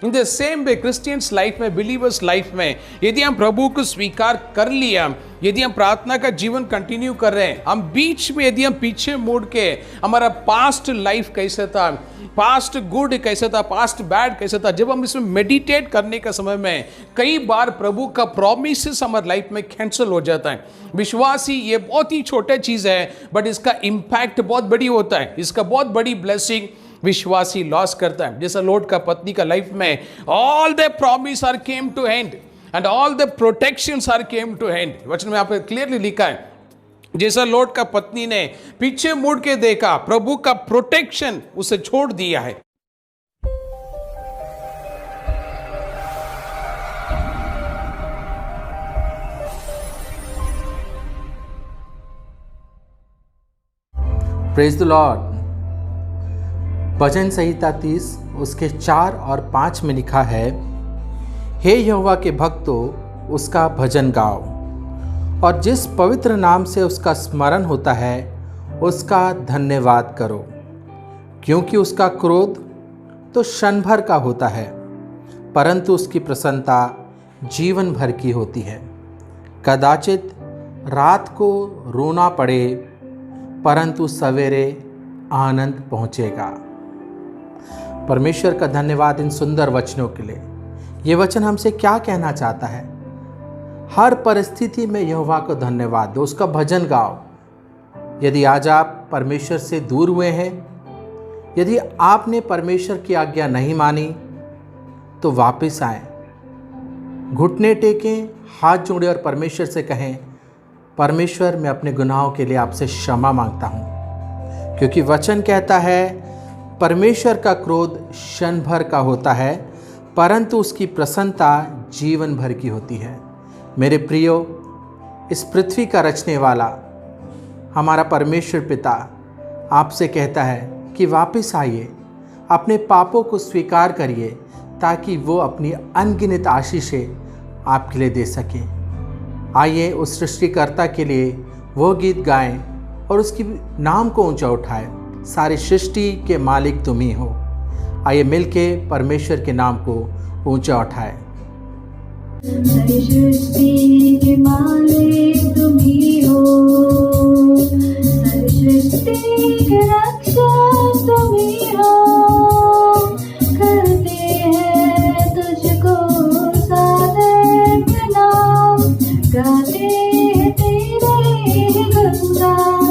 In the same way Christians life में, believers life में, यदि हम प्रभु को स्वीकार कर लिया, यदि हम प्रार्थना का जीवन कंटिन्यू कर रहे हैं, हम बीच में यदि हम पीछे मुड़ के हमारा पास्ट लाइफ कैसा था, पास्ट गुड कैसा था, पास्ट बैड कैसा था, जब हम इसमें मेडिटेट करने का समय में कई बार प्रभु का प्रॉमिसेस हमारे लाइफ में कैंसिल हो जाता है। विश्वासी ये बहुत ही छोटा चीज़ है, बट इसका इम्पैक्ट बहुत बड़ी होता है, इसका बहुत बड़ी ब्लेसिंग विश्वासी लॉस करता है। जैसा लोट का पत्नी का लाइफ में all the promise are came to end and all the protections are came to end. वचन में आपने क्लियरली लिखा है, जैसा लोट का पत्नी ने पीछे मुड़ के देखा, प्रभु का प्रोटेक्शन उसे छोड़ दिया है। Praise the Lord. भजन संहिता 30 उसके 4 और 5 में लिखा है, हे यहोवा के भक्तों उसका भजन गाओ, और जिस पवित्र नाम से उसका स्मरण होता है उसका धन्यवाद करो, क्योंकि उसका क्रोध तो क्षण भर का होता है, परंतु उसकी प्रसन्नता जीवन भर की होती है। कदाचित रात को रोना पड़े, परंतु सवेरे आनंद पहुँचेगा। परमेश्वर का धन्यवाद इन सुंदर वचनों के लिए। ये वचन हमसे क्या कहना चाहता है? हर परिस्थिति में यहोवा को धन्यवाद दो, उसका भजन गाओ। यदि आज आप परमेश्वर से दूर हुए हैं, यदि आपने परमेश्वर की आज्ञा नहीं मानी, तो वापस आएं, घुटने टेकें, हाथ जोड़ें और परमेश्वर से कहें, परमेश्वर मैं अपने गुनाहों के लिए आपसे क्षमा मांगता हूँ। क्योंकि वचन कहता है परमेश्वर का क्रोध क्षण भर का होता है, परंतु उसकी प्रसन्नता जीवन भर की होती है। मेरे प्रियो, इस पृथ्वी का रचने वाला हमारा परमेश्वर पिता आपसे कहता है कि वापस आइए, अपने पापों को स्वीकार करिए, ताकि वो अपनी अनगिनत आशीषें आपके लिए दे सके। आइए उस सृष्टिकर्ता के लिए वो गीत गाएं और उसकी नाम को ऊंचा उठाएं। सारी सृष्टि के मालिक तुम ही हो। आइए मिलके परमेश्वर के नाम को ऊंचा उठाएं। सारी सृष्टि के मालिक तुम ही हो, सारी सृष्टि के रक्षक तुम ही हो। करते हैं तुझको सादर प्रणाम, गाते हैं तेरे गुणगान।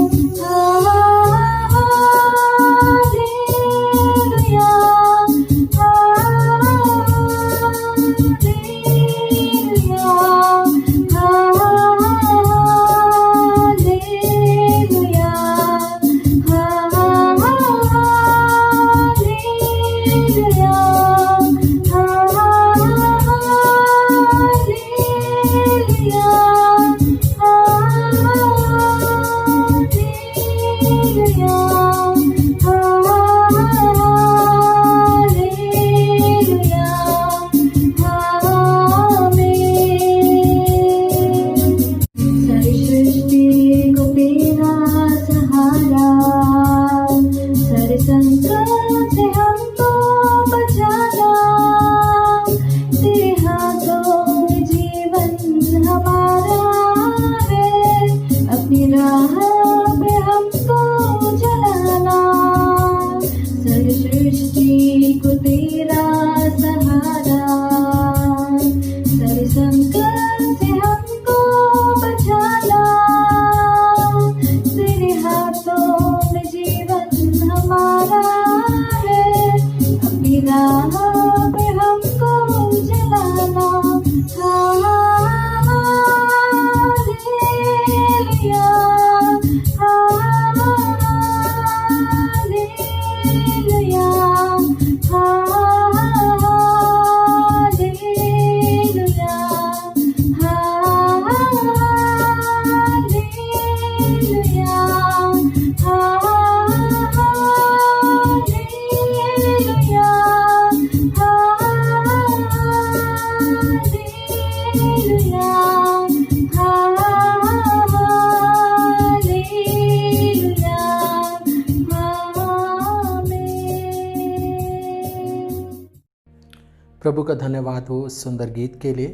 प्रभु का धन्यवाद हो उस सुंदर गीत के लिए।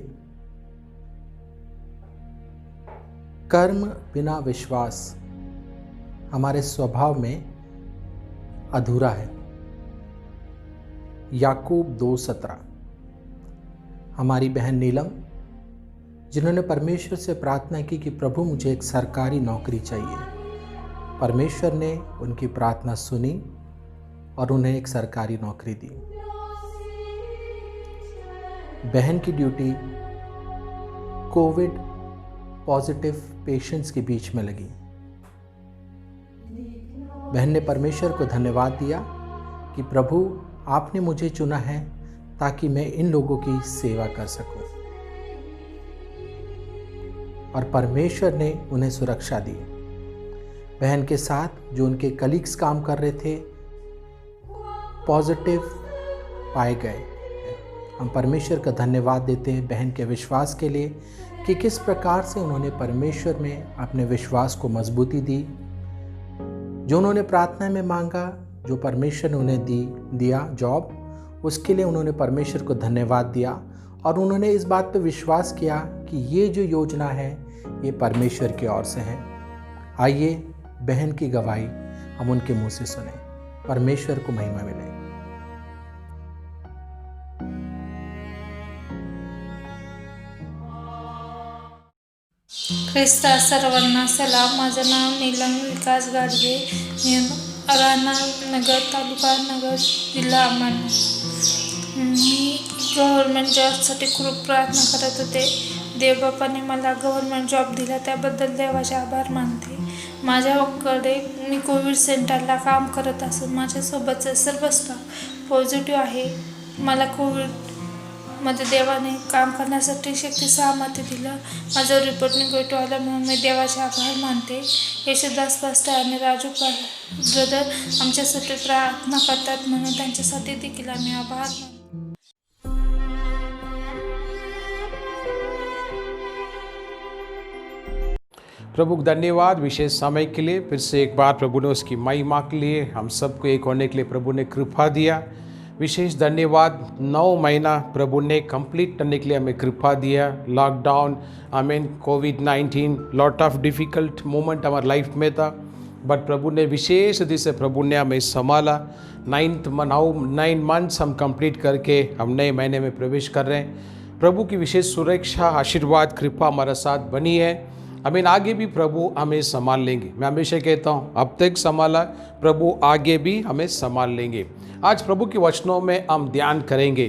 कर्म बिना विश्वास हमारे स्वभाव में अधूरा है। याकूब 2:17। हमारी बहन नीलम, जिन्होंने परमेश्वर से प्रार्थना की कि प्रभु मुझे एक सरकारी नौकरी चाहिए, परमेश्वर ने उनकी प्रार्थना सुनी और उन्हें एक सरकारी नौकरी दी। बहन की ड्यूटी कोविड पॉजिटिव पेशेंट्स के बीच में लगी। बहन ने परमेश्वर को धन्यवाद दिया कि प्रभु आपने मुझे चुना है ताकि मैं इन लोगों की सेवा कर सकूं, और परमेश्वर ने उन्हें सुरक्षा दी। बहन के साथ जो उनके कलीग्स काम कर रहे थे पॉजिटिव पाए गए। हम परमेश्वर का धन्यवाद देते हैं बहन के विश्वास के लिए कि किस प्रकार से उन्होंने परमेश्वर में अपने विश्वास को मजबूती दी। जो उन्होंने प्रार्थना में मांगा, जो परमेश्वर ने उन्हें दिया जॉब, उसके लिए उन्होंने परमेश्वर को धन्यवाद दिया और उन्होंने इस बात पर विश्वास किया कि ये जो योजना है ये परमेश्वर की ओर से है। आइए बहन की गवाही हम उनके मुंह से सुने। परमेश्वर को महिमा मिले। ख्रिस्ता सर्वांना सलाम। माझं नाव नीलम विकास गाडगे, राहणार नगर, तालुका नगर, जिल्हा अहमदनगर। मी गव्हर्नमेंट जॉबसाठी खूप प्रार्थना करत होते। देवबापाने मला गव्हर्नमेंट जॉब दिला, त्याबद्दल देवाचे आभार मानते। माझ्याकडे मी कोविड सेंटरला काम करत असून माझ्यासोबतचे सर्व स्टाफ पॉझिटिव्ह आहे। मला कोविडमध्ये देवाने काम करण्यासाठी शक्ती सामर्थ्य दिलं। माझा रिपोर्ट निगेटिव्ह आला म्हणून मी देवाचे आभार मानते। येशुदास पास्टर आणि राजू ब्रदर आमच्यासाठी प्रार्थना करतात म्हणून त्यांच्यासाठी देखील आम्ही आभार मानतो। प्रभु धन्यवाद विशेष समय के लिए। फिर से एक बार प्रभु ने उसकी महिमा के लिए हम सबको एक होने के लिए प्रभु ने कृपा दिया। विशेष धन्यवाद। 9 महीना प्रभु ने कंप्लीट करने के लिए हमें कृपा दिया। Lockdown, covid, lot of difficult moment हमारे लाइफ में था, बट प्रभु ने विशेष रीति से प्रभु ने हमें संभाला। 9 मंथ्स हम कंप्लीट करके हम नए महीने में प्रवेश कर रहे हैं। प्रभु की विशेष सुरक्षा, आशीर्वाद, कृपा हमारे साथ बनी है। आगे भी प्रभु हमें संभाल लेंगे। मैं हमेशा कहता हूँ, अब तक संभाला प्रभु आगे भी हमें संभाल लेंगे। आज प्रभु के वचनों में हम ध्यान करेंगे।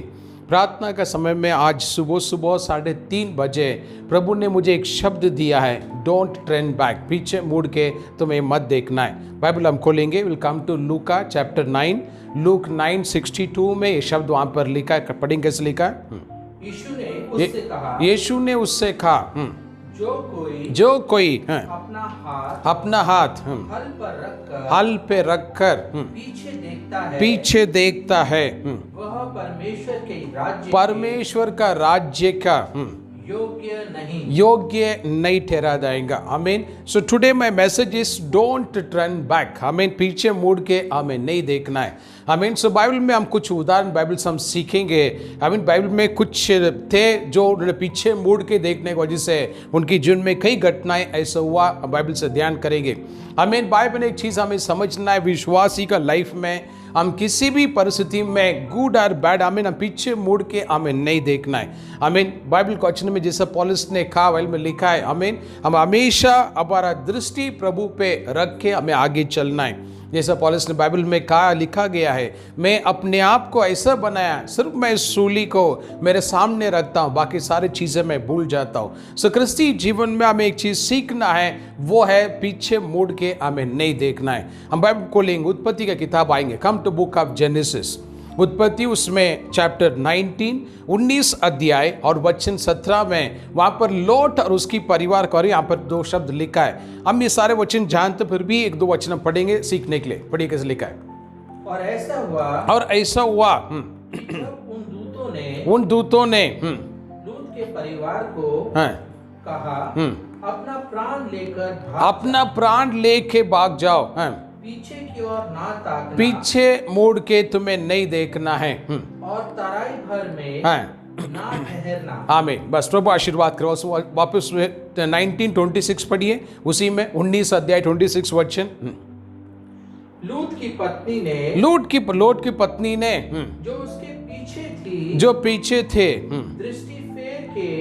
प्रार्थना का समय में आज सुबह 3:30 बजे प्रभु ने मुझे एक शब्द दिया है, डोंट टर्न बैक, पीछे मुड़ के तुम्हें मत देखना है। बाइबल हम खोलेंगे, विल कम टू लूका चैप्टर 9, लूक 9:62 में ये शब्द वहाँ पर लिखा है। पढ़ेंगे कैसे लिखा है? यीशु ने उससे कहा, जो कोई अपना हाथ हल पे रखकर पीछे देखता है वह परमेश्वर का राज्य का योग्य नहीं ठहरा जाएगा। आमीन। So today my message is don't turn back. आमीन। पीछे मुड़ के हमें नहीं देखना है। आमीन। सो बाइबल में हम कुछ उदाहरण बाइबल से हम सीखेंगे। आमीन। बाइबल में कुछ थे जो उन्होंने पीछे मुड़ के देखने की वजह से उनकी जीवन में कई घटनाएं ऐसा हुआ, बाइबल से ध्यान करेंगे। आमीन। बाइबल में एक चीज़ हमें समझना है, विश्वासी का लाइफ में हम किसी भी परिस्थिति में गुड और बैड, आमीन, हम पीछे मुड़ के हमें नहीं देखना है। आमीन। बाइबल के वचन में जैसा पौलुस ने कहा, बाइबल में लिखा है, आमीन, हम हमेशा हमारा दृष्टि प्रभु पे रख के हमें आगे चलना है। जैसा पौलुस ने बाइबल में कहा, लिखा गया है, मैं अपने आप को ऐसा बनाया, सिर्फ मैं सूली को मेरे सामने रखता हूँ, बाकी सारी चीज़ें मैं भूल जाता हूँ। सो क्रिस्ती जीवन में हमें एक चीज़ सीखना है, वो है पीछे मुड़ के हमें नहीं देखना है। हम बाइबल को लेंगे, उत्पत्ति का किताब आएंगे, come to book of Genesis, उत्पत्ति, उसमें चैप्टर 19 अध्याय और वचन 17 में वहाँ पर लोट और उसकी परिवार का, और यहाँ पर 2 शब्द लिखा है। हम ये सारे वचन जानते, फिर भी 1-2 वचन पढ़ेंगे सीखने के लिए। पढ़िए कैसे लिखा है। और ऐसा हुआ उन दूतों ने लूत के परिवार को कहा, अपना प्राण लेके भाग जाओ, पीछे की ओर ना ताकना, पीछे मुड़ के तुम्हें नहीं देखना है। और तराई भर में हाँ ना ठहरना। आमीन। बस प्रभु आशीर्वाद करो। वापस 19:26 पढ़िए, उसी में 19 अध्याय 26 वचन। लूत की पत्नी ने लोट की पत्नी ने जो उसके पीछे थी, जो पीछे थे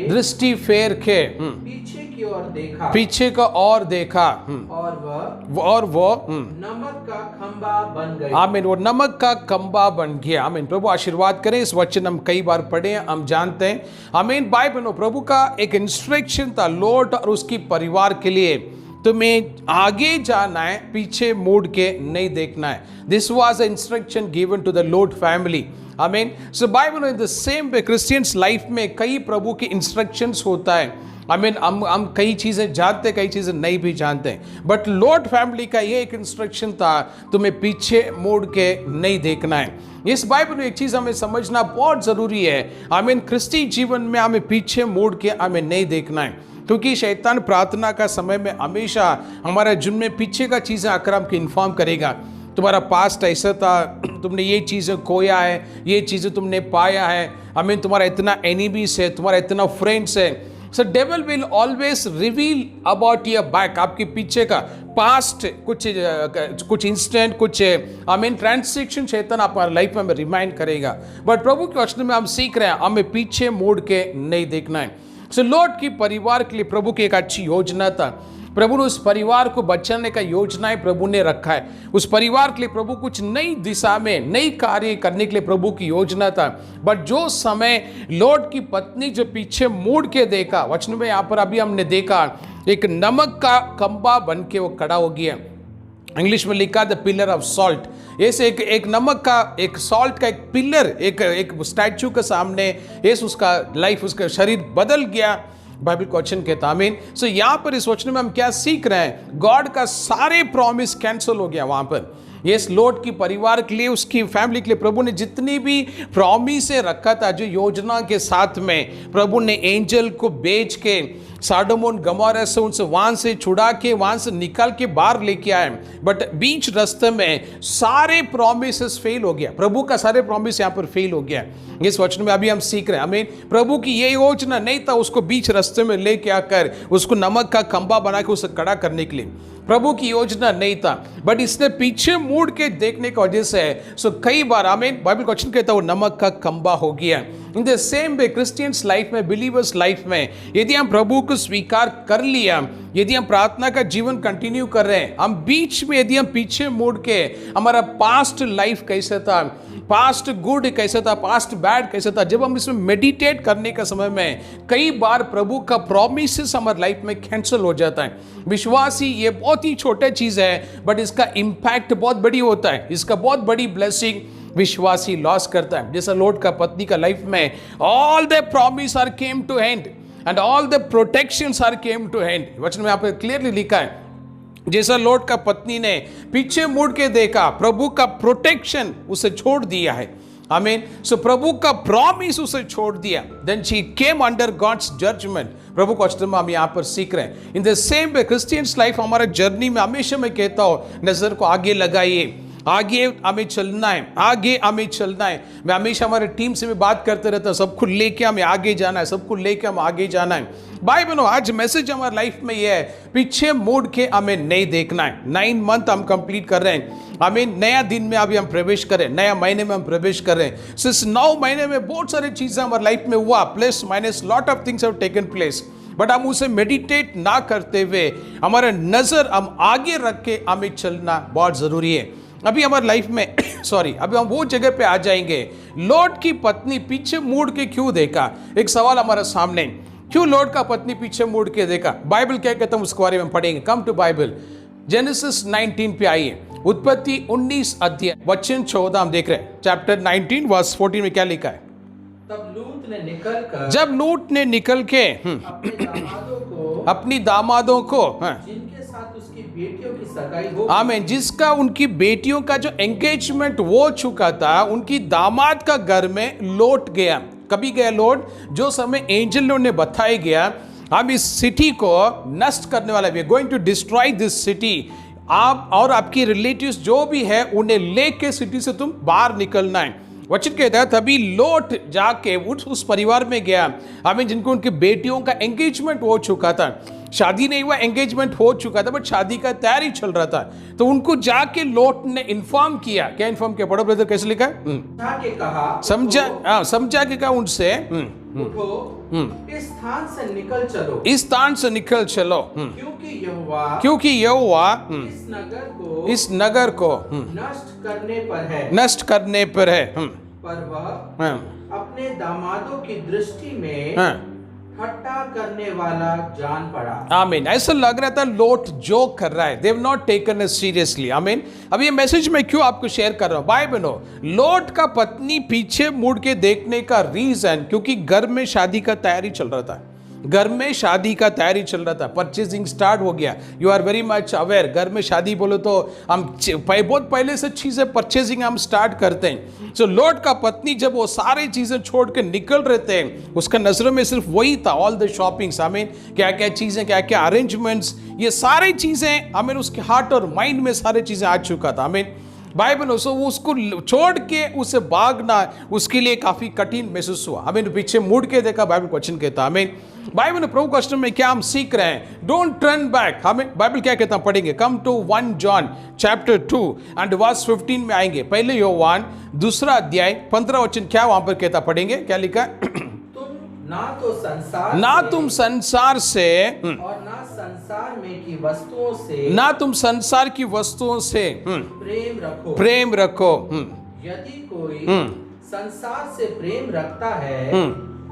दृष्टि फेर के पीछे पीछे की ओर देखा, पीछे का और देखा, और वो नमक का खंबा बन गई। आमीन। वो नमक का खंबा बन गया। आमीन। प्रभु आशीर्वाद करें। इस वचन हम कई बार पढ़े हैं, हम जानते हैं। आमीन। बाइबल में प्रभु का एक इंस्ट्रक्शन था लोट और उसकी परिवार के लिए, तुम्हें आगे जाना है, पीछे मुड़ के नहीं देखना है। This was the instruction given to the Lot family. आमीन। So Bible in the same way Christians life में कई प्रभु के इंस्ट्रक्शंस होता है। आमीन। हम कई चीज़ें जानते, कई चीज़ें नहीं भी जानते, बट लोट फैमिली का ये एक इंस्ट्रक्शन था, तुम्हें पीछे मुड़ के नहीं देखना है। इस बाइबल में एक चीज़ हमें समझना बहुत ज़रूरी है। आमीन। क्रिस्ती जीवन में हमें पीछे मुड़ के हमें नहीं देखना है, क्योंकि शैतान प्रार्थना का समय में हमेशा हमारे जुर्म में पीछे का चीज़ें आकर हमको इन्फॉर्म करेगा। तुम्हारा पास्ट ऐसा था, तुमने ये चीज़ें खोया है, ये चीज़ें तुमने पाया है। आमीन। तुम्हारा इतना एनिमीज है, तुम्हारा इतना फ्रेंड्स है। So devil will always reveal about your back, आपके पीछे का पास्ट कुछ इंस्टेंट, कुछ आमीन ट्रांसैक्शन शैतान आपका लाइफ में रिमाइंड करेगा। बट प्रभु के वचन में हम सीख रहे हैं हमें पीछे मुड़ के नहीं देखना है। सो लोट की परिवार के लिए प्रभु की एक अच्छी योजना था। प्रभु ने उस परिवार को बचाने का योजनाएं प्रभु ने रखा है। उस परिवार के लिए प्रभु कुछ नई दिशा में नई कार्य करने के लिए प्रभु की योजना था। बट जो समय लोट की पत्नी जो पीछे मुड़ के देखा, वचन में यहाँ पर अभी हमने देखा एक नमक का खंबा बन के वो खड़ा हो गया। इंग्लिश में लिखा द पिलर ऑफ सॉल्ट। ऐसे एक नमक का, एक सॉल्ट का एक पिलर, एक स्टैचू के सामने ऐसे उसका लाइफ, उसका शरीर बदल गया। बाइबल क्वेश्चन कहता। आमीन। सो यहाँ पर इस वचन में हम क्या सीख रहे हैं? गॉड का सारे प्रॉमिस कैंसिल हो गया वहां पर। ये लोट की परिवार के लिए, उसकी फैमिली के लिए प्रभु ने जितनी भी प्रॉमिस रखा था, जो योजना के साथ में प्रभु ने एंजल को बेच के सॉडोम और गमोरा से उनसे वहां से छुड़ा के वहां से निकाल के बाहर लेके आए, बट बीच रास्ते में सारे प्रॉमिसेस फेल हो गया। प्रभु का सारे प्रॉमिस यहाँ पर फेल हो गया। इस वचन में अभी हम सीख रहे हैं। हमें प्रभु की ये योजना नहीं था उसको बीच रास्ते में लेके आकर उसको नमक का खंबा बना के उसे खड़ा करने के लिए, प्रभु की योजना नहीं था। बट इसने पीछे मुड़ के देखने की वजह से सो कई बार आमीन बाइबल क्वेश्चन कहता है वो नमक का खंबा हो गया। इन the same way Christians life में, बिलीवर्स लाइफ में, यदि हम प्रभु को स्वीकार कर लिया, यदि हम प्रार्थना का जीवन कंटिन्यू कर रहे हैं, हम बीच में यदि हम पीछे मुड़ के हमारा पास्ट लाइफ कैसा था, पास्ट गुड कैसा था, पास्ट बैड कैसा था, जब हम इसमें मेडिटेट करने का समय में कई बार प्रभु का प्रॉमिसेस हमारे लाइफ में कैंसिल हो जाता है। विश्वासी ये बहुत ही छोटा चीज है, बट इसका इम्पैक्ट बहुत बड़ी होता है, इसका बहुत बड़ी ब्लेसिंग विश्वासी लॉस करता है। जैसा लोट का पत्नी का लाइफ में all the promise are came to end and all the protections are came to end. वचन में यहाँ पे क्लियरली लिखा है, जैसा लोट का पत्नी ने पीछे मुड़ के देखा, प्रभु का प्रोटेक्शन उसे छोड़ दिया है। आमीन। सो प्रभु का प्रॉमिस उसे छोड़ दिया, then she came under God's judgment. प्रभु को अष्टम हम यहाँ पर सीख रहे हैं। In the same way Christians life, हमारा जर्नी में हमेशा मैं कहता हूँ नजर को आगे लगाइए, आगे हमें चलना है, आगे हमें चलना है। मैं हमेशा हमारे टीम से भी बात करते रहता हूँ, सबको लेके हमें आगे जाना है, सबको लेके हम आगे जाना है। भाई बहनों, आज मैसेज हमारे लाइफ में ये है, पीछे मुड़ के हमें नहीं देखना है। 9 मंथ हम कंप्लीट कर रहे हैं, हमें नया दिन में अभी हम प्रवेश करें, नया महीने में हम प्रवेश कर रहे हैं। सिर्फ 9 महीने में बहुत सारी चीजें हमारे लाइफ में हुआ, plus minus lot of things have taken place, but हम उसे मेडिटेट ना करते हुए हमारा नजर हम आगे रख के हमें चलना बहुत जरूरी है। अभी हमारे लाइफ में अभी हम वो जगह पे आ जाएंगे, लोट की पत्नी पीछे मुड़ के क्यों देखा? एक सवाल हमारे सामने, क्यों लोट का पत्नी पीछे मुड़ के देखा? बाइबल क्या कहता है उसके बारे में पढ़ेंगे। कम टू बाइबल, जेनेसिस 19 पे आइए। उत्पत्ति 19 अध्याय वचन 14 हम देख रहे हैं। चैप्टर 19 वर्स 14 में क्या लिखा है? तब लूत ने निकलकर, जब लूत ने निकल के अपनी दामादों को जिनके साथ उसकी बेटियों की सगाई हो, आमीन, जिसका उनकी बेटियों का जो एंगेजमेंट हो चुका था, उनकी दामाद का घर में लौट गया। कभी गया लौट? जो समय एंजल ने उन्हें बताया गया हम इस सिटी को नष्ट करने वाला, we are going to destroy this city. आप और आपकी रिलेटिव्स जो भी है उन्हें लेके सिटी से तुम बाहर निकलना है। वचन कहता है तभी लोट जाके उस परिवार में गया, आमीन, जिनको उनके बेटियों का एंगेजमेंट हो चुका था। शादी नहीं हुआ, एंगेजमेंट हो चुका था, बट शादी का तैयारी चल रहा था। तो उनको जाके लोट ने इन्फॉर्म किया। क्या इन्फॉर्म किया? पढ़ो ब्रदर, कैसे लिखा है? जाके कहा, समझा के कहा उनसे, उठो, इस स्थान से निकल चलो, इस स्थान से निकल चलो, क्योंकि यहोवा इस नगर को नष्ट करने पर है, नष्ट करने पर है। पर वह अपने दामादों की दृष्टि में ठट्ठा करने वाला जान पड़ा। आमीन। ऐसा लग रहा था लोट जोक कर रहा है, they have not taken it seriously. आमीन। अब ये मैसेज मैं क्यों आपको शेयर कर रहा हूं? भाई बहनों, लोट का पत्नी पीछे मुड़ के देखने का रीजन, क्योंकि घर में शादी का तैयारी चल रहा था, घर में शादी का तैयारी चल रहा था, परचेजिंग स्टार्ट हो गया। You are very much aware, घर में शादी बोलो तो हम बहुत पहले से चीजें परचेजिंग हम स्टार्ट करते हैं। सो लोट का पत्नी जब वो सारी चीजें छोड़ के निकल रहे थे, उसका नजरों में सिर्फ वही था, ऑल द शॉपिंग्स, आमीन, क्या क्या चीजें, क्या क्या अरेंजमेंट्स, ये सारी चीजें, आमीन, उसके हार्ट और माइंड में सारी चीजें आ चुका था। आमीन। बाइबल सो वो उसको छोड़ के उसे भागना उसके लिए काफी कठिन महसूस हुआ। हमें पीछे मुड़ के देखा, बाइबल क्वेश्चन कहता है। हमें बाइबल ने प्रभु क्वेश्चन में क्या हम सीख रहे हैं? Don't turn back. हमें बाइबल क्या कहता है? पढ़ेंगे, come to 1 John chapter 2 and verse 15 में आएंगे। पहले योवान 2 अध्याय 15 वचन क्या वहां पर कहता, पढ़ेंगे, क्या लिखा है? ना तुम संसार से और ना संसार में की वस्तुओं से, ना तुम संसार की वस्तुओं से प्रेम रखो। यदि कोई संसार से प्रेम रखता है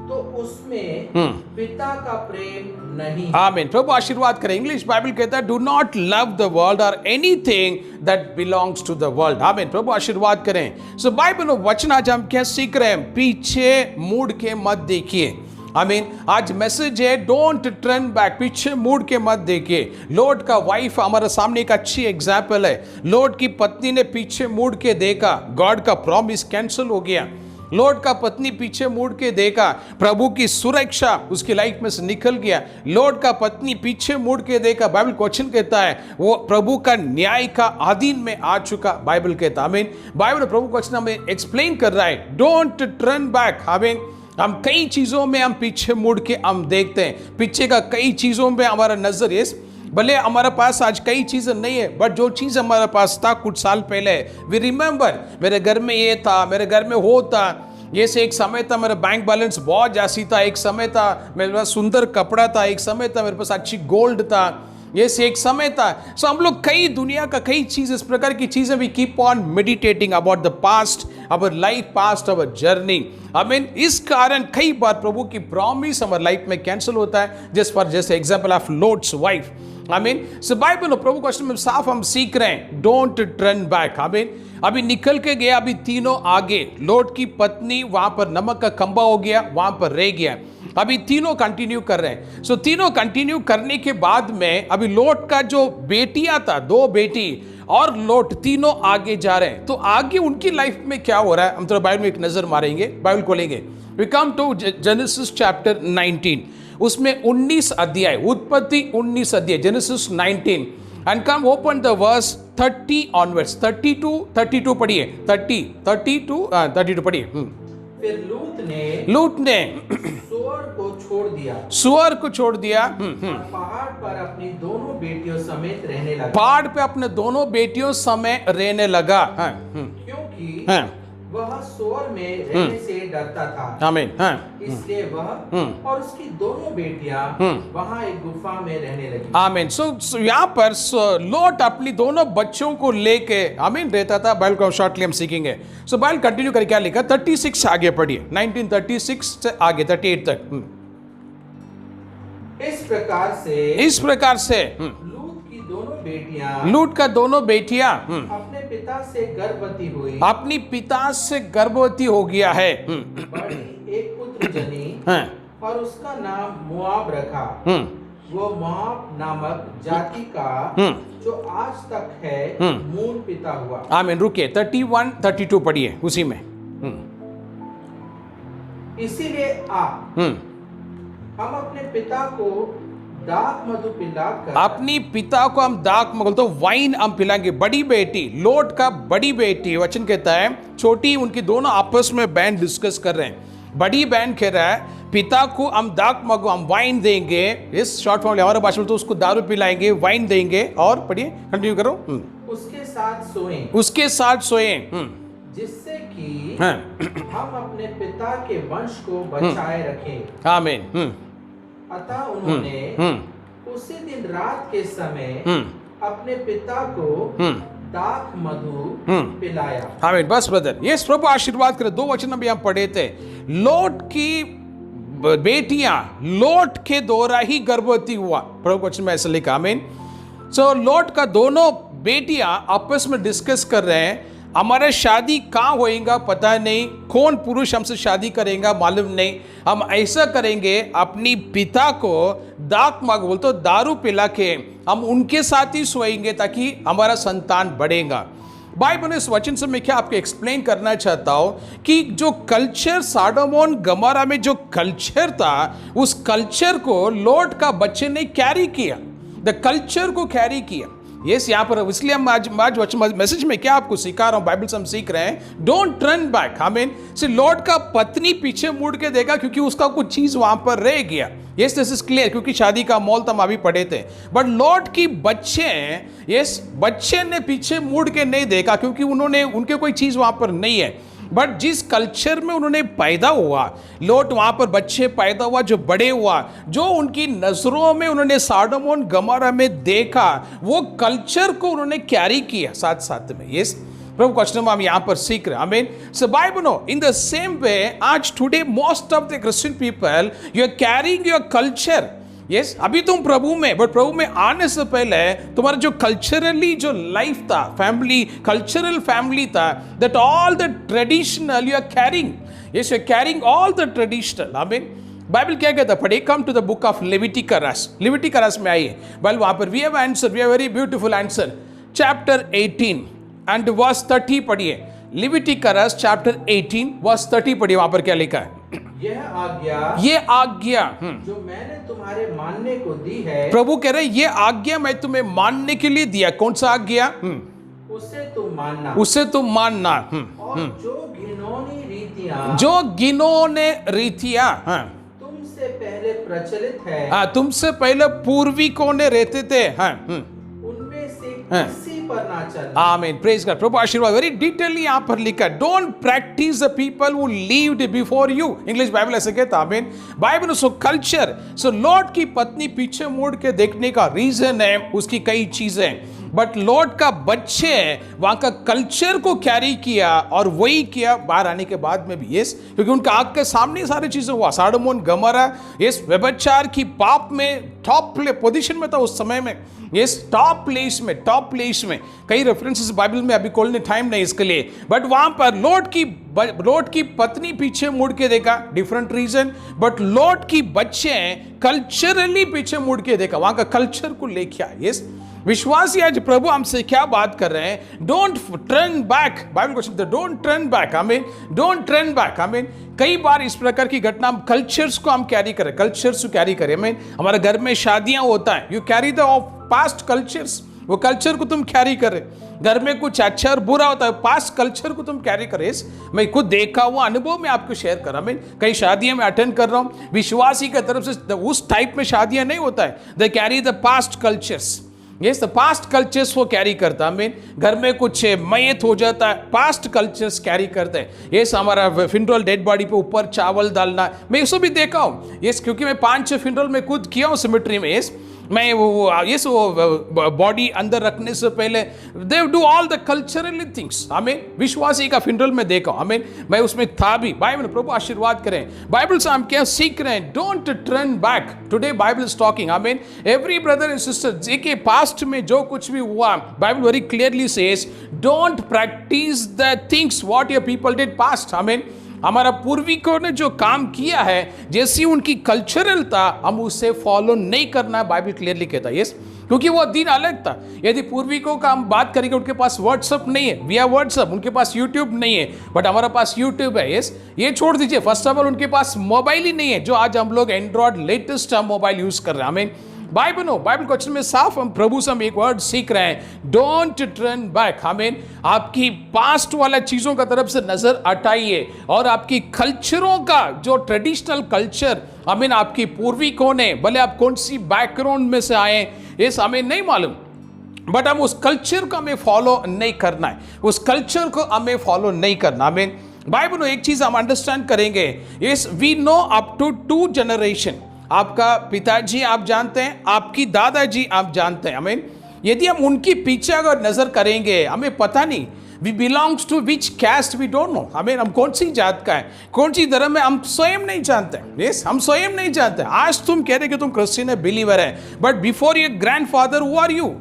तो उसमें पिता का प्रेम नहीं। आमीन। प्रभु आशीर्वाद करें। इंग्लिश बाइबल कहता है, do not love the world और anything that belongs to the world. आमीन। प्रभु आशीर्वाद करें। सो बाइबल वचन आज हम क्या सीख रहे हैं? पीछे मुड़ के मत देखिए। आमीन। आज मैसेज है, डोंट टर्न बैक, पीछे मुड़ के मत देखिए। लोट का वाइफ हमारे सामने एक अच्छी एग्जाम्पल है। लोट की पत्नी ने पीछे मुड़ के देखा, गॉड का प्रॉमिस कैंसिल हो गया। लोट का पत्नी पीछे मुड़ के देखा, प्रभु की सुरक्षा उसकी लाइफ में से निकल गया। लोट का पत्नी पीछे मुड़ के देखा, बाइबल क्वेश्चन कहता है वो प्रभु का न्याय का अधीन में आ चुका। बाइबल कहता है। आमीन। बाइबल प्रभु क्वेश्चन हमें एक्सप्लेन कर रहा है, डोंट टर्न बैक। आमीन। हम कई चीजों में हम पीछे मुड़ के हम देखते हैं, पीछे का कई चीजों में हमारा नजर है। भले हमारे पास आज कई चीजें नहीं है, बट जो चीज हमारे पास था कुछ साल पहले, वी रिमेंबर, मेरे घर में ये था, मेरे घर में वो था, ये से एक समय था मेरा बैंक बैलेंस बहुत जास्ती था, एक समय था मेरे पास सुंदर कपड़ा था, एक समय था मेरे पास अच्छी गोल्ड था, ये से एक समय था। सो हम लोग कई दुनिया का कई चीज, इस प्रकार की चीजें we keep on meditating about the past, our life past, our journey. I mean, इस कारण कई बार प्रभु की प्रॉमिस हमारे लाइफ में कैंसिल होता है, जैसे example of Lot's wife. I mean, so Bible प्रभु क्वेश्चन में साफ हम सीख रहे हैं, don't turn back. I mean, अभी निकल के गया, अभी तीनों आगे। लोट की पत्नी वहां पर नमक का खंबा हो गया, वहां पर रह गया। अभी तीनों कंटिन्यू कर रहे हैं। सो तीनों कंटिन्यू करने के बाद में अभी लोट का जो बेटियां था, 2 बेटी और लोट, तीनों आगे जा रहे हैं। तो आगे उनकी लाइफ में क्या हो रहा है, हम थोड़ा बाइबल में एक नजर मारेंगे, बाइबल खोलेंगे। We come to Genesis chapter 19, उसमें 19 अध्याय, उत्पत्ति 19 अध्याय, Genesis 19, and come open the verse 30 onwards, 32 पढ़िए, 32 पढ़िए। फिर लूत ने सुअर को छोड़ दिया, पहाड़ पर अपनी दोनों बेटियों समेत रहने लगा। पहाड़ पे अपने दोनों बेटियों समेत रहने लगा। क्योंकि वह सुअर में रहने से डरता था। आमीन। इसलिए वह और उसकी दोनों बेटियां वहां एक गुफा में रहने लगी। आमीन। सो यहाँ पर लोट अपनी दोनों बच्चों को लेके, आमीन, रहता था। बाइबल को शॉर्टली हम सीखेंगे। सो बाइबल कंटिन्यू करके क्या लिखा, 36 से आगे पढ़िए, 1936 से आगे 38 तक। इस प्रकार से लूट का दोनों बेटियां अपने पिता से गर्भवती हुई, अपनी पिता से गर्भवती हो गया है। बड़ी एक पुत्र जनी और उसका नाम मोआब रखा। वो मोआब नामक जाति का जो आज तक है मूल पिता हुआ। आमीन। रुकिए, 31 32 पढ़िए उसी में। इसीलिए हम अपने पिता को दाख मधु पिलाकर अपनी पिता को हम दाख मगल तो वाइन हम पिलाएंगे। बड़ी बेटी, लोट का बड़ी बेटी, वचन कहता है छोटी, उनकी दोनों आपस में बहन डिस्कस कर रहे हैं। बड़ी बहन कह रहा है पिता को हम दाख मगो, हम वाइन देंगे, इस शॉर्ट फॉर्म हमारे भाषा में तो उसको दारू पिलाएंगे, वाइन देंगे, और पढ़िए, कंटिन्यू करो। उसके साथ सोएं, उसके साथ सोए, जिससे कि हाँ। हम अपने पिता के वंश को बचाए रखें। आमीन। अतः उन्होंने उसी दिन रात के समय अपने पिता को दाख मधु पिलाया। आमीन। बस ब्रदर, ये प्रभु आशीर्वाद करे। 2 वचन अभी हम पढ़े थे। लोट की बेटियां, लोट के द्वारा ही गर्भवती हुआ, प्रभु वचन में ऐसा लिखा। आमीन। सो लोट का दोनों बेटियां आपस में डिस्कस कर रहे हैं, हमारा शादी कहाँ होएगा पता नहीं, कौन पुरुष हमसे शादी करेगा मालूम नहीं, हम ऐसा करेंगे अपनी पिता को दाख मग बोल तो दारू पिला के हम उनके साथ ही सोएंगे ताकि हमारा संतान बढ़ेगा। बाइबल ने इस वचन से मैं क्या आपको एक्सप्लेन करना चाहता हूं कि जो कल्चर साडोम गमोरा में जो कल्चर था, उस कल्चर को लोट का बच्चे ने कैरी किया, द कल्चर को कैरी किया। यस, यहाँ पर इसलिए हम आज मैसेज में क्या आपको सिखा रहा हूँ, बाइबल से हम सीख रहे हैं, डोंट टर्न बैक। आमीन। से लोट का पत्नी पीछे मुड़ के देखा क्योंकि उसका कुछ चीज वहां पर रह गया। यस, दिस इज क्लियर, क्योंकि शादी का मॉल तो हम अभी पढ़े थे। बट लोट की बच्चे, यस, बच्चे ने पीछे मुड़ के नहीं देखा क्योंकि उनके कोई चीज वहां पर नहीं है। बट जिस कल्चर में उन्होंने पैदा हुआ, लोट वहां पर बच्चे पैदा हुआ, जो बड़े हुआ, जो उनकी नजरों में उन्होंने साडोम गमोरा में देखा, वो कल्चर को उन्होंने कैरी किया साथ साथ में। यस, प्रभु क्वेश्चन हम यहां पर सीख रहे हैं। आमीन। So Bible no in the same way आज today most of the Christian people you are carrying your culture. Yes, अभी तुम प्रभु में, बट प्रभु में आने से पहले तुम्हारा जो कल्चरली जो लाइफ था, फैमिली, कल्चरल फैमिली था, that all the traditional you are carrying. Yes, you are carrying all the traditional. आमीन। बाइबल क्या कहता है, पढ़िए, come to the book of Leviticus में आइए। बाइबल वहां पर we have answer, we have very beautiful answer, chapter 18 and verse 30 पढ़िए। लेविटिकस चैप्टर 18 वर्स 30 पढ़िए, वहां पर क्या लिखा है। ये आज्ञा जो मैंने तुम्हारे मानने को दी है, प्रभु कह रहे ये आज्ञा मैं तुम्हें मानने के लिए दिया। कौन सा आज्ञा? उसे तुम मानना। और जो घिनौनी रीतियां तुमसे पहले प्रचलित है, हाँ, तुमसे पहले पूर्विकों ने रहते थे, हाँ, उनमें से किसी पर ना चलना। आमीन। Praise God. प्रभु आशीर्वाद। वेरी डिटेलली यहां पर लिखा, don't practice the people who lived before you. English Bible ऐसे कहता है। आमीन। बाइबल सो कल्चर, सो लॉर्ड की पत्नी पीछे मुड़ के देखने का रीजन है उसकी कई चीजें, बट लॉर्ड का बच्चे वहां का कल्चर को कैरी किया और वही किया बाहर आने के बाद में भी। यस, क्योंकि उनका आंख के सामने सारी चीजें हुआ। साडोम गमोरा, यस, व्यभिचार की पाप में टॉप पोजीशन में था उस समय में। यस, टॉप प्लेस में कई रेफरेंसेस बाइबल में अभी खोलने टाइम नहीं इसके लिए, बट वहां पर लॉर्ड की पत्नी पीछे मुड़ के देखा, डिफरेंट रीजन, बट लॉर्ड की बच्चे कल्चरली पीछे मुड़ के देखा, वहां का कल्चर को लेके आए। यस, विश्वासी आज प्रभु हमसे क्या बात कर रहे हैं, don't turn back. Bible question, don't turn back. आमीन। Don't turn back. आमीन। कई बार इस प्रकार की घटना हम कल्चर्स को हम कैरी करें, कल्चर्स को कैरी करें। आमीन। हमारे घर में शादियां होता है, you carry the past cultures, वो कल्चर को तुम कैरी करे। घर में कुछ अच्छा और बुरा होता है, पास्ट कल्चर को तुम कैरी करे। मैं खुद देखा हुआ अनुभव में आपको शेयर कर रहा हूं। कई शादियां में अटेंड कर रहा हूं, विश्वासी की तरफ से उस टाइप में शादियां नहीं होता है, they carry the past cultures. Yes, the past cultures वो कैरी करता है। घर में कुछ मयत हो जाता है, पास्ट कल्चर्स कैरी करते हैं। यस, हमारा फिनरल डेड बॉडी पे ऊपर चावल डालना, मैं इसको भी देखा हूँ। यस, क्योंकि मैं 5-6 फिनरल में खुद किया हूँ सिमेट्री में। यस, मैं वो बॉडी अंदर रखने से पहले they do all the cultural things. हमें विश्वासी का फिनरल में देखा, हमें मैं उसमें था भी। बाइबल, प्रभु आशीर्वाद करें। बाइबल से हम क्या सीख रहे हैं, don't turn back. Today Bible is talking. आमीन। एवरी ब्रदर एंड सिस्टर, देखिए पास्ट में जो कुछ भी हुआ, Bible very clearly says don't practice the things what your people did past. आमीन। हमारा पूर्विकों ने जो काम किया है, जैसी उनकी कल्चरल था, हम उसे फॉलो नहीं करना, बाइबल क्लियरली कहता है। यस, क्योंकि वो दिन अलग था। यदि पूर्विकों का हम बात करेंगे, उनके पास व्हाट्सअप नहीं है, वी हैव व्हाट्सअप, उनके पास यूट्यूब नहीं है, बट हमारा पास यूट्यूब है। यस, ये छोड़ दीजिए, फर्स्ट ऑफ ऑल उनके पास मोबाइल ही नहीं है, जो आज हम लोग एंड्रॉइड लेटेस्ट हम मोबाइल यूज कर रहे हैं। हमें बाइबल क्वेश्चन में साफ हम प्रभु से हम एक वर्ड सीख रहे हैं, डोंट टर्न बैक। आमीन। आपकी पास्ट वाला चीजों का तरफ से नजर हटाइए और आपकी कल्चरों का जो ट्रेडिशनल कल्चर, आमीन, आपकी पूर्विकों ने, भले आप कौन सी बैकग्राउंड में से आए, ये हमें नहीं मालूम, बट हम उस कल्चर को हमें फॉलो नहीं करना है, उस कल्चर को हमें फॉलो नहीं करना। आमीन। बाइबल में एक चीज हम अंडरस्टैंड करेंगे, इस we know up to 2 generation. आपका पिताजी आप जानते हैं, आपकी दादाजी आप जानते हैं। आमीन। यदि हम उनकी पीछे अगर नजर करेंगे, हमें पता नहीं we belongs to which caste, we don't know. हमें हम कौन सी जात का है, कौन सी धर्म में, हम स्वयं नहीं जानते। यस, हम स्वयं नहीं जानते। आज तुम कह रहे कि तुम क्रिश्चियन है, बिलीवर है, but before your grandfather who are you?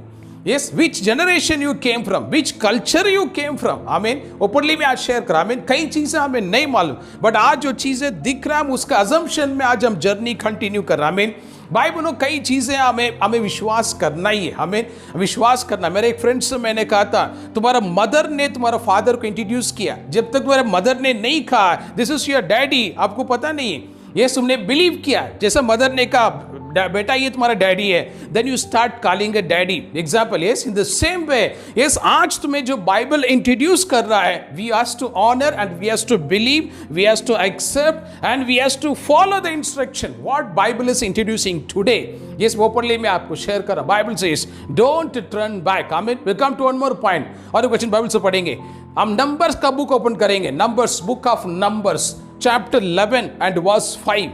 Yes, which generation you came from, which culture you came from. आमीन। ओपनली में आज शेयर करा। आमीन। कई चीजें हमें नहीं मालूम, बट आज जो चीजें दिख रहा है उसका अजम्पशन में आज हम जर्नी कंटिन्यू कर रहे हैं। आमीन। बाइबल में कई चीजें हमें विश्वास करना ही है, हमें विश्वास करना। मेरे एक फ्रेंड से मैंने कहा था, तुम्हारा मदर ने तुम्हारा फादर को इंट्रोड्यूस किया, जब तक तुम्हारे मदर ने नहीं कहा दिस इज योर डैडी, आपको पता नहीं है। ये तुमने बिलीव किया, जैसे मदर ने कहा बेटा ये तुम्हारा डैडी है, then you start calling a daddy. Example, yes, in the same way, yes, आज तुम्हें जो बाइबल इंट्रोड्यूस कर रहा है, we have to honour and we have to believe, we have to accept and we have to follow the instruction what Bible is introducing today. Yes, openly मैं आपको share कर रहा। Bible says don't turn back. आमीन। We come to one more point, और question Bible से पढ़ेंगे हम। Numbers का बुक ओपन करेंगे, Numbers, book of Numbers, chapter 11 and verse 5।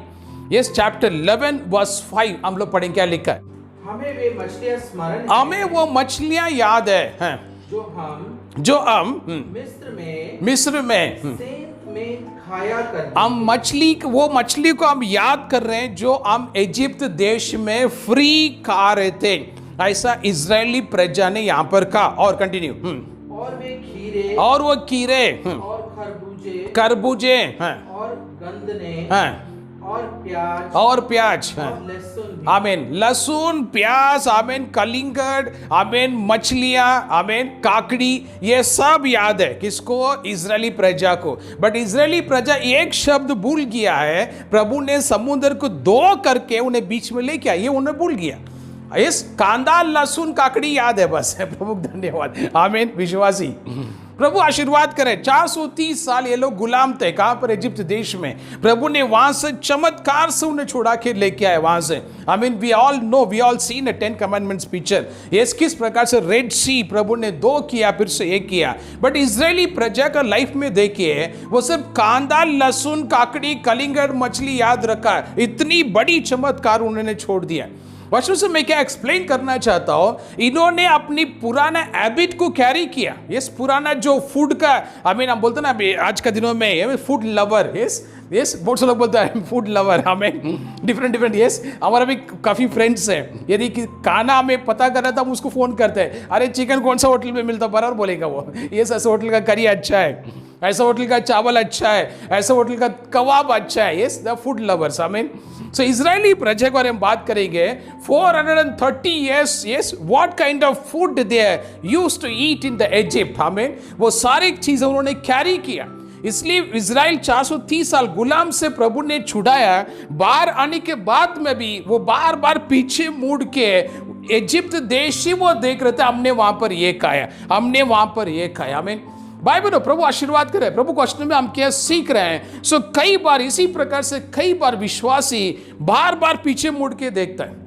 Yes, chapter 11 verse 5 हम लोग पढ़ेंगे, क्या लिखा है? हमें वे मछलियां स्मरण हमें वो मछलियां याद है, हैं, जो हम मिस्र में सेंत में खाया करते। हम वो मछली को हम याद कर रहे हैं जो हम इजिप्ट देश में फ्री खा रहे थे। ऐसा इजरायली प्रजा ने यहाँ पर कहा। और कंटिन्यू। और वे खीरे, और वो कीरे, और खरबूजे, और गंदने, और प्याज, आमीन, लहसुन, प्याज, आमीन, कलिंगड़, आमीन, मछलियां, आमीन, काकड़ी, ये सब याद है किसको? इजरायली प्रजा को। बट इजरायली प्रजा एक शब्द भूल गया है, प्रभु ने समुद्र को 2 करके उन्हें बीच में लेके आया, ये उन्हें भूल गया। इस कांदा, लहसुन, काकड़ी याद है बस। प्रभु धन्यवाद। आमीन। विश्वासी प्रभु आशीर्वाद करे। 430 साल ये लोग गुलाम थे, कहां पर? इजिप्ट देश में। प्रभु ने वहां से चमत्कार से उन्हें छुड़ा के लेके आए वहां से। I mean, we all know, we all seen a 10 commandments picture. ये किस प्रकार से रेड सी प्रभु ने 2 किया, फिर से 1 किया। बट इजरायली प्रजा का लाइफ में देखिए, वो सिर्फ कांदा, लहसुन, काकड़ी, कलिंगड़, मछली याद रखा, इतनी बड़ी चमत्कार उन्होंने छोड़ दिया। वचन से मैं क्या एक्सप्लेन करना चाहता हूं, इन्होंने अपनी पुराना हैबिट को कैरी किया। यस, पुराना जो फूड का, आई मीन, हम बोलते ना आज का दिनों में फूड लवर। यस, यस, बहुत से लोग बोलते हैं फूड लवर, हमें डिफरेंट। यस, हमारा भी काफ़ी फ्रेंड्स हैं, यदि खाना हमें पता करना था हम उसको फ़ोन करते हैं, अरे चिकन कौन सा होटल में मिलता, बराबर बोलेगा वो, यस, ऐसा होटल का करी अच्छा है, ऐसा होटल का चावल अच्छा है, ऐसा होटल का कबाब अच्छा है। Yes, the food lovers. I mean, so Israeli प्रजा के बारे में बात करेंगे। 430 years, yes, what kind of food they used to eat in the Egypt. हमें वो सारी चीजें उन्होंने कैरी किया, इसलिए इजराइल 430 साल गुलाम से प्रभु ने छुड़ाया। बाहर आने के बाद में भी वो बार बार पीछे मुड़ के इजिप्ट देश ही वो देख रहे थे, हमने वहां पर ये खाया, हमने वहां पर ये खाया। हमें बाइबल प्रभु आशीर्वाद करे। प्रभु क्वेश्चन में हम क्या सीख रहे हैं? सो कई बार इसी प्रकार से कई बार विश्वासी बार बार पीछे मुड़ के देखता है।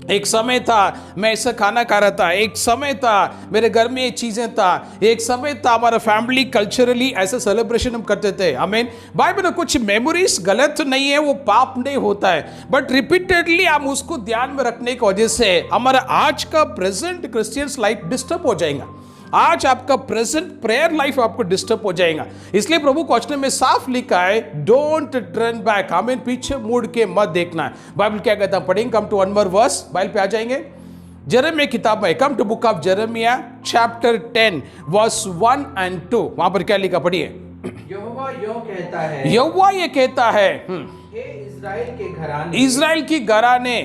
एक समय था मैं ऐसा खाना खा रहा था, एक समय था मेरे घर में ये चीजें था, एक समय था हमारा फैमिली कल्चरली ऐसा सेलिब्रेशन हम करते थे। आमीन। बाइबल में कुछ मेमोरीज गलत नहीं है, वो पाप नहीं होता है, बट रिपीटेडली हम उसको ध्यान में रखने की वजह से हमारा आज का प्रेजेंट क्रिश्चियंस लाइफ डिस्टर्ब हो जाएगा। आज आपका प्रेजेंट प्रेयर लाइफ आपको डिस्टर्ब हो जाएगा। इसलिए प्रभु क्वेश्चन में साफ लिखा है, डोंट टर्न बैक। हमें पीछे मुड़ के मत देखना है। बाइबल क्या कहता है, पढ़ेंगे। Come to one more verse, Bible पे आ जाएंगे। जेरेमिया किताब में, come to book of Jeremiah chapter 10 verse 1 and 2। वहां पर क्या लिखा, पढ़िए। यहोवा यूं कहता है, यहोवा ये कहता है, हे इजराइल के घराने, इजराइल की घराने,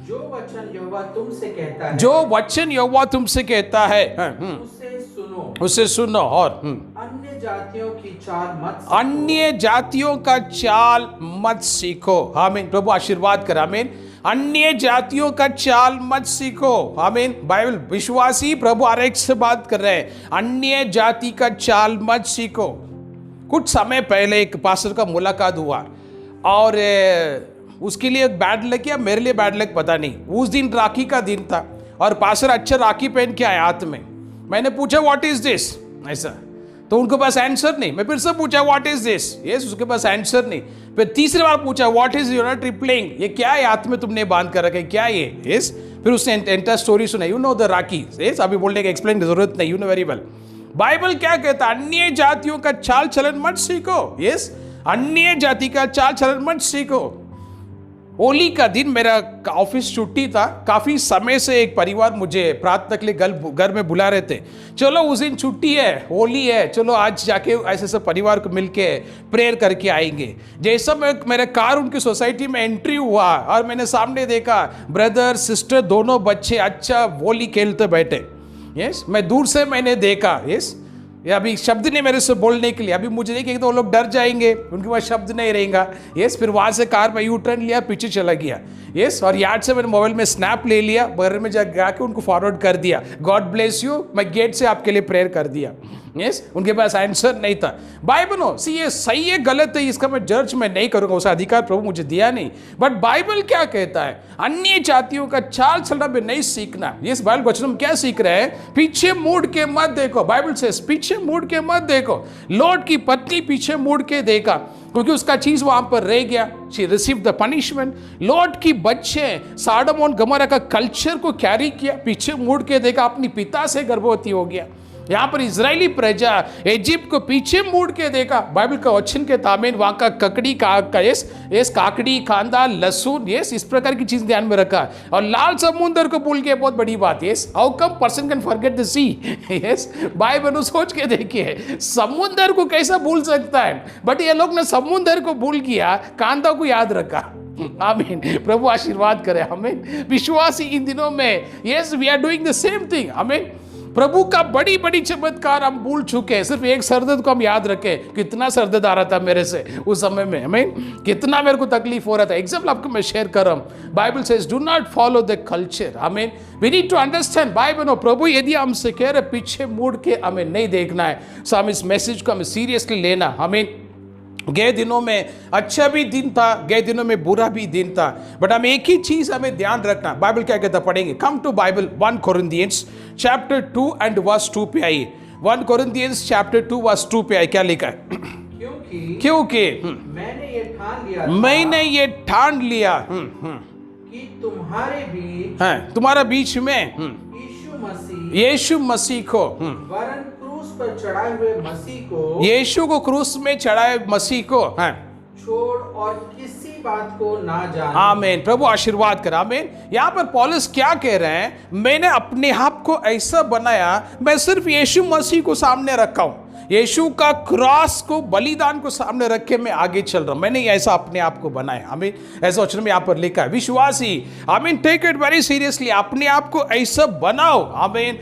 जो वचन यहोवा तुमसे कहता है, जो वचन यहोवा तुमसे कहता है, उसे सुनो, उसे सुनो। और अन्य अन्य जातियों की चाल मत सीखो। अन्य जातियों का चाल मत सीखो। आमीन। प्रभु आशीर्वाद कर। आमीन। अन्य जातियों का चाल मत सीखो। आमीन। बाइबल विश्वासी प्रभु आरेख से बात कर रहे हैं, अन्य जाति का चाल मत सीखो। कुछ समय पहले एक पास्टर का मुलाकात हुआ और उसके लिए बैड लक या मेरे लिए बैड लक पता नहीं, उस दिन राखी का दिन था और पास्टर अच्छा राखी पहन के आया हाथ में। मैंने पूछा व्हाट इज दिस, ऐसा, तो उनके पास आंसर नहीं। मैं फिर से पूछा व्हाट इज दिस, यस, उसके पास आंसर नहीं। फिर तीसरी बार पूछा what is you're not replying, ये क्या है हाथ में तुमने बांध कर रखा है, क्या ये, यस। फिर उसने एंटायर स्टोरी सुना, you know the rakhi, yes. अभी बोलने का एक्सप्लेन की जरूरत नहीं, you know very well. Bible क्या कहता है, अन्य जातियों का चाल चलन मत सीखो, यस, अन्य जाति का चाल चलन मत सीखो। होली का दिन मेरा ऑफिस छुट्टी था, काफी समय से एक परिवार मुझे प्रार्थना के लिए घर में बुला रहे थे। चलो उस दिन छुट्टी है, होली है, चलो आज जाके ऐसे सब परिवार को मिलके प्रेयर करके आएंगे। जैसा मेरा कार उनकी सोसाइटी में एंट्री हुआ और मैंने सामने देखा ब्रदर सिस्टर दोनों बच्चे अच्छा होली खेलते बैठे, यस। मैं दूर से मैंने देखा, यस, ये अभी शब्द नहीं मेरे से बोलने के लिए, अभी मुझे देखिए तो वो लोग डर जाएंगे, उनके पास शब्द नहीं रहेगा, यस। फिर वहाँ से कार में यू टर्न लिया, पीछे चला गया, यस। और याद से मैंने मोबाइल में स्नैप ले लिया, घर में जाके उनको फॉरवर्ड कर दिया, गॉड ब्लेस यू, मैं गेट से आपके लिए प्रेयर कर दिया, यस। उनके पास आंसर नहीं था। बाइबल नो सी ये सही है गलत है इसका मैं जज में नहीं करूंगा, उसका अधिकार प्रभु मुझे दिया नहीं, बट बाइबल क्या कहता है, अन्य जातियों का चाल चलना में नहीं सीखना। ये बाइबल वचन में क्या सीख रहे हैं, पीछे मुड़ के मत देखो। बाइबल से पीछे मुड़ के मत देखो। लॉट की पत्नी पीछे मुड़ के देखा क्योंकि उसका चीज वहां पर रह गया, she receive the punishment. Lot की बच्चे सॉडोम और गमोरा का कल्चर को कैरी किया, पीछे मुड़ के देखा, अपनी पिता से गर्भवती हो गया। यहाँ पर इजरायली प्रजा इजिप्ट को पीछे मुड़ के देखा। बाइबल का वचन के तामीन वहाँ का ककड़ी काकड़ी कांदा लहसुन, यस, इस प्रकार की चीज ध्यान में रखा। और लाल समुद्र को भूल के, बहुत बड़ी बात, yes, how come person can forget the sea, yes. Bible सोच के देखिए समुद्र को कैसा भूल सकता है, बट ये लोग ने समुद्र को भूल किया, कांदा को याद रखा। आमीन। प्रभु आशीर्वाद करे हमें। विश्वासी इन दिनों में, yes, we are doing the same thing. आमीन। प्रभु का बड़ी बड़ी चमत्कार हम भूल चुके हैं, सिर्फ एक सरदर्द को हम याद रखें, कितना सरदर्द आ रहा था मेरे से उस समय में, हमें कितना मेरे को तकलीफ हो रहा था। एग्जाम्पल आपको मैं शेयर कर रहा हूँ। Bible says do not follow the culture. हमें we need to understand Bible. No प्रभु यदि हमसे कह रहे पीछे मुड़ के हमें नहीं देखना है, सो हम इस मैसेज को हमें सीरियसली लेना। हमें गए दिनों में अच्छा भी दिन था, गए दिनों में बुरा भी दिन था, बट हम एक ही चीज हमें ध्यान रखना। बाइबल क्या कहता पढ़ेंगे, come to Bible 1 Corinthians chapter 2 and verse 2 पे आइए। 1 कोरिन्थियंस चैप्टर 2 वर्स 2 पे आइए। क्या लिखा है, क्योंकि मैंने ये ठान लिया कि तुम्हारे बीच, तुम्हारा बीच में यीशु मसीह को, वरन क्रूस पर चढ़ाए हुए मसीह को, यीशु को क्रूस में चढ़ाए मसीह को छोड़ और किसी बात को ना जाने। आमीन। प्रभु आशीर्वाद कर। आमीन। यहाँ पर पौलुस क्या कह रहे हैं, मैंने अपने आप को ऐसा बनाया, मैं सिर्फ यीशु मसीह को सामने रखा हूं, यीशु का क्रॉस को, बलिदान को सामने रख के मैं आगे चल रहा हूं, मैंने ऐसा अपने आप को बनाया। आमीन। ऐसा वचन में यहाँ पर लिखा है। विश्वासी, आमीन, टेक इट वेरी सीरियसली, अपने आप को ऐसा बनाओ, आमीन,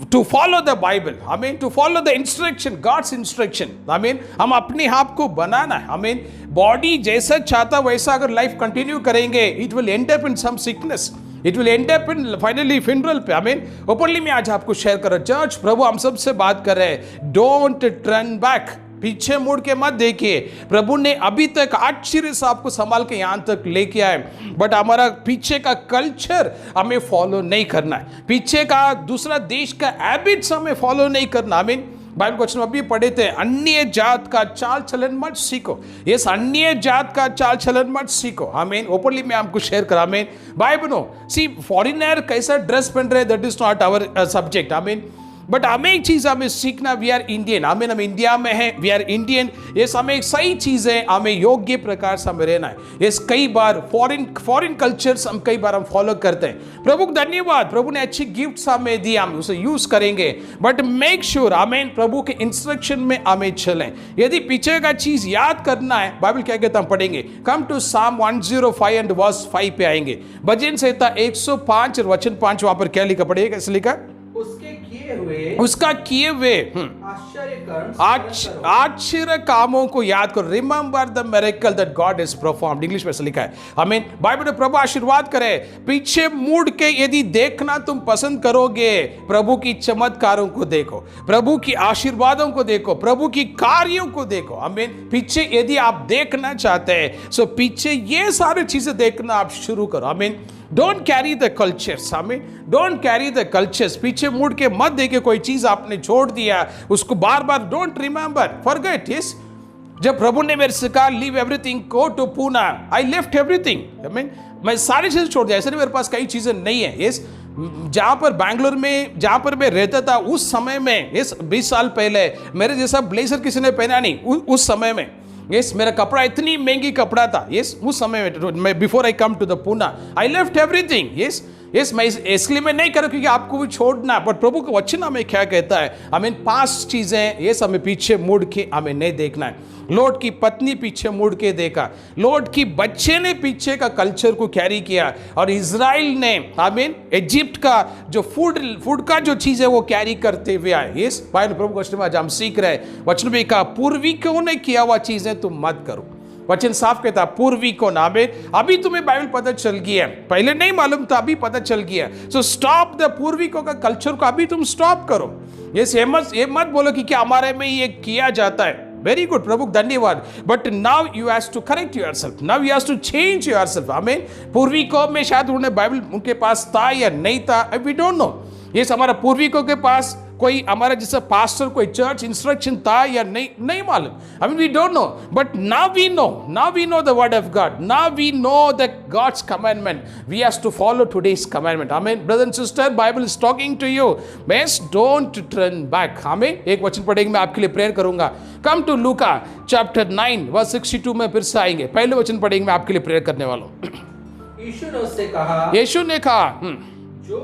to follow the Bible, आमीन, to follow the instruction, God's instruction, आमीन। हम अपने आप को बनाना है, आमीन। बॉडी जैसा चाहता वैसा अगर लाइफ कंटिन्यू करेंगे, it will end up in some sickness, it will end up in finally funeral पे, आमीन। ओपनली मैं आज आपको शेयर कर रहा हूं, चर्च प्रभु हम सब से बात कर रहे हैं, डोंट टर्न बैक, पीछे मुड़ के मत देखिए। प्रभु ने अभी तक आश्चर्य से आपको संभाल के यहां तक लेके आए, बट हमारा पीछे का कल्चर हमें फॉलो नहीं करना है, पीछे का दूसरा देश का हैबिट्स हमें फॉलो नहीं करना। आमीन। बाइबल क्वेश्चन अभी पढ़े थे, अन्य जात का चाल चलन मत सीखो। यस, अन्य जात का चाल चलन मत सीखो। आमीन। ओपनली मैं आपको शेयर करा। आमीन। बाइबल नो सी फॉरेनर कैसा ड्रेस पहन रहे, that is not our subject. आमीन। बट हमें एक चीज हमें सीखना, वी आर इंडियन, हमें हम इंडिया में हैं, वी आर इंडियन, ये हमें एक सही चीज है, हमें योग्य प्रकार से हमें रहना है। ये कई बार फॉरेन कल्चर्स हम कई बार हम फॉलो करते हैं। प्रभु को धन्यवाद, प्रभु ने अच्छी गिफ्ट्स हमें दी, हम उसे यूज करेंगे, बट मेक श्योर हमें प्रभु के इंस्ट्रक्शन में हमें चलें। यदि पीछे का चीज याद करना है, बाइबल क्या कहता हम पढ़ेंगे, कम टू साम 105 एंड वर्स 5 पे आएंगे। भजन संहिता 105 और वचन 5, वहां पर क्या लिखा, पढ़िए कैसे लिखा, उसके किए किए हुए आश्चर्य कामों को याद करो। Remember the miracle that God is performed, English में से लिखा है। आमीन। बाइबल में प्रभु आशीर्वाद करे। पीछे मुड़ के यदि देखना तुम पसंद करोगे, प्रभु की चमत्कारों को देखो, प्रभु की आशीर्वादों को देखो, प्रभु की कार्यों को देखो। आमीन। पीछे यदि आप देखना चाहते हैं सो पीछे ये सारी चीजें देखना आप शुरू करो। आमीन। Don't carry the cultures. आमीन। Don't carry the cultures. पीछे मुड़ के मत देखे कोई चीज आपने छोड़ दिया उसको बार बार डोंट रिमेंबर, फॉरगेट इट। जब प्रभु ने मेरे से कहा leave everything go to Poona, I left everything. आमीन। मैं सारी चीजें छोड़ दिया। ऐसे नहीं मेरे पास कई चीजें नहीं है। यस, जहां पर बैंगलोर में जहां पर मैं रहता था उस समय में, इस 20 साल पहले मेरे जैसा ब्लेजर किसी ने पहना नहीं उस समय में। यस, मेरा कपड़ा इतनी महंगी कपड़ा था। यस, उस समय में before I come to the Poona I left everything. Yes yes, मैं इसलिए मैं नहीं करूँ क्योंकि आपको भी छोड़ना, पर प्रभु का वचन हमें क्या कहता है। हमें 5 चीजें यस हमें पीछे मुड़ के हमें नहीं देखना है। लोट की पत्नी पीछे मुड़ के देखा, लोट की बच्चे ने पीछे का कल्चर को कैरी किया, और इजराइल ने आमीन इजिप्ट का जो फूड का जो चीज है वो कैरी करते हुए आए। यस, बाइबल प्रभु वचन में आज हम सीख रहे हैं। वचन में कहा पूर्विकों ने किया हुआ चीजें तुम मत करो। वचन साफ कहता पूर्विकों ना। अभी तुम्हें बाइबल पता चल गया, पहले नहीं मालूम था, अभी पता चल गया। सो स्टॉप द पूर्विकों का कल्चर को अभी तुम स्टॉप करो। ये मत बोलो कि क्या हमारे में ये किया जाता है। वेरी गुड, प्रभु धन्यवाद। But now you have to correct yourself, now you have to change yourself. आमीन। पूर्विकों में शायद उन्हें बाइबल उनके पास था या नहीं था, वी डोंट नो। ये हमारा पूर्विकों के पास कोई हमारा जैसा पास्टर कोई चर्च इंस्ट्रक्शन था या नहीं मालूम। I mean we don't know, but now we know the word of God, now we know the God's commandment, we have to follow today's commandment. आमीन। Brother and sister, Bible is talking to you, best don't turn back. आमीन। एक वचन पढ़ेंगे, मैं आपके लिए prayer करूंगा। Come to लूका चैप्टर 9 वर्स 62 में फिर से आएंगे। पहले वचन पढ़ेंगे, मैं आपके लिए प्रेयर करने वाला हूं। यीशु ने कहा जो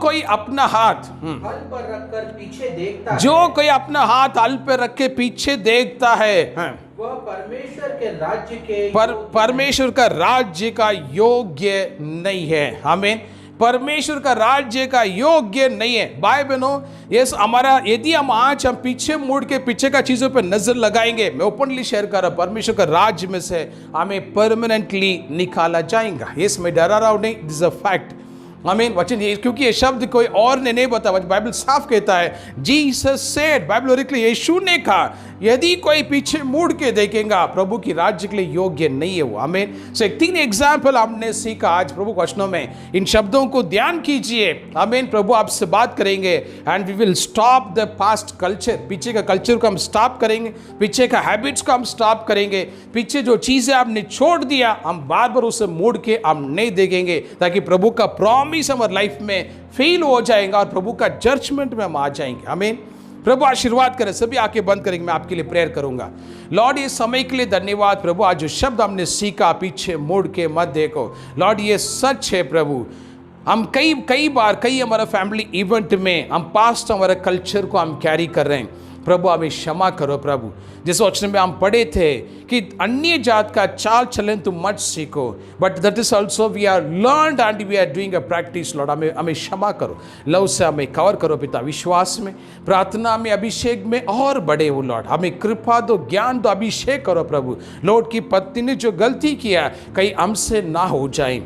कोई अपना हाथ हल पर रखकर पीछे देखता है, जो कोई अपना हाथ हल पर रख के पीछे देखता है, वह परमेश्वर के राज्य के परमेश्वर का राज्य का योग्य नहीं है। आमीन। परमेश्वर का राज्य का योग्य नहीं है। भाई बहनों, यस हमारा यदि हम आज हम पीछे मुड़ के पीछे का चीजों पर नजर लगाएंगे, मैं ओपनली शेयर कर रहा हूं, परमेश्वर का राज्य में से हमें परमानेंटली निकाला जाएगा। यस, मैं डरा रहा हूं नहीं, दिस इज अ फैक्ट। आमीन। वचन ये, क्योंकि ये शब्द कोई और ने नहीं बताया, बाइबल साफ कहता है जीसस सेड, बाइबल यीशु ने कहा यदि कोई पीछे मुड़ के देखेगा प्रभु की राज्य के लिए योग्य नहीं है वो। आमीन। सो 3 एग्जाम्पल हमने सीखा आज प्रभु वचनों में, इन शब्दों को ध्यान कीजिए। आमीन। प्रभु आपसे बात करेंगे and we will stop the past culture, पीछे का कल्चर को हम स्टॉप करेंगे, पीछे का हैबिट्स को हम स्टॉप करेंगे, पीछे जो चीजें आपने छोड़ दिया हम बार बार उसे मुड़ के हम नहीं देखेंगे, ताकि प्रभु का प्रॉमिस हमारी लाइफ में फेल हो जाएगा और प्रभु का जजमेंट में हम आ जाएंगे। आमीन। प्रभु आशीर्वाद करे। सभी आंखें बंद करेंगे, मैं आपके लिए प्रेयर करूंगा। लॉर्ड ये समय के लिए धन्यवाद प्रभु, आज जो शब्द हमने सीखा पीछे मुड़ के मत देखो, लॉर्ड ये सच है प्रभु। हम कई बार हमारा फैमिली इवेंट में हम पास्ट हमारे कल्चर को हम कैरी कर रहे हैं। प्रभु हमें क्षमा करो प्रभु। जिस वचन में हम पढ़े थे कि अन्य जात का चाल चलन तुम मत सीखो, but that is also we are learned and we are doing a practice. Lord हमें क्षमा करो, लव से हमें कवर करो पिता, विश्वास में, प्रार्थना में, अभिषेक में और बड़े हो लॉर्ड। हमें कृपा दो, ज्ञान दो, अभिषेक करो प्रभु। लॉर्ड की पत्नी ने जो गलती किया कहीं हमसे ना हो जाए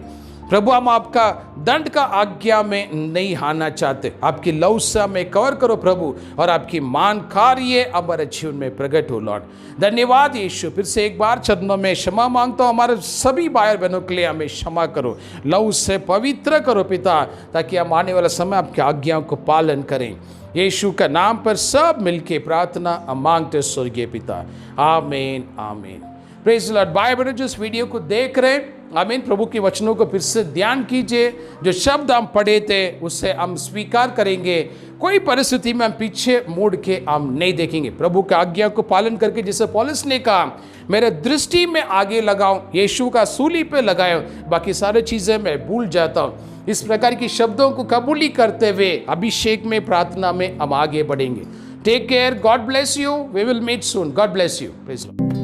प्रभु, हम आपका दंड का आज्ञा में नहीं आना चाहते। आपकी लव से हमें कवर करो प्रभु, और आपकी मान कार्य हमारे जीवन में प्रकट हो लॉर्ड। धन्यवाद यीशु। फिर से एक बार चरणों में क्षमा मांगता हूँ, हमारे सभी भाई बहनों के लिए हमें क्षमा करो, लव से पवित्र करो पिता, ताकि हम आने वाला समय आपकी आज्ञाओं को पालन करें। यीशु का नाम पर सब मिलके प्रार्थना हम मांगते स्वर्गीय पिता, आमीन आमीन। Praise the Lord. भाई बहनों जो इस वीडियो को देख रहे हैं, आमीन, प्रभु के वचनों को फिर से ध्यान कीजिए। जो शब्द हम पढ़े थे उससे हम स्वीकार करेंगे, कोई परिस्थिति में हम पीछे मुड़ के हम नहीं देखेंगे। प्रभु की आज्ञा को पालन करके, जैसे पौलुस ने कहा, मेरे दृष्टि में आगे लगाऊं, यीशु का सूली पे लगाऊं, बाकी सारी चीज़ें मैं भूल जाता हूँ। इस प्रकार की शब्दों को कबूली करते हुए अभिषेक में, प्रार्थना में हम आगे बढ़ेंगे। Take care, God bless you, we will meet soon, God bless you. Praise the Lord.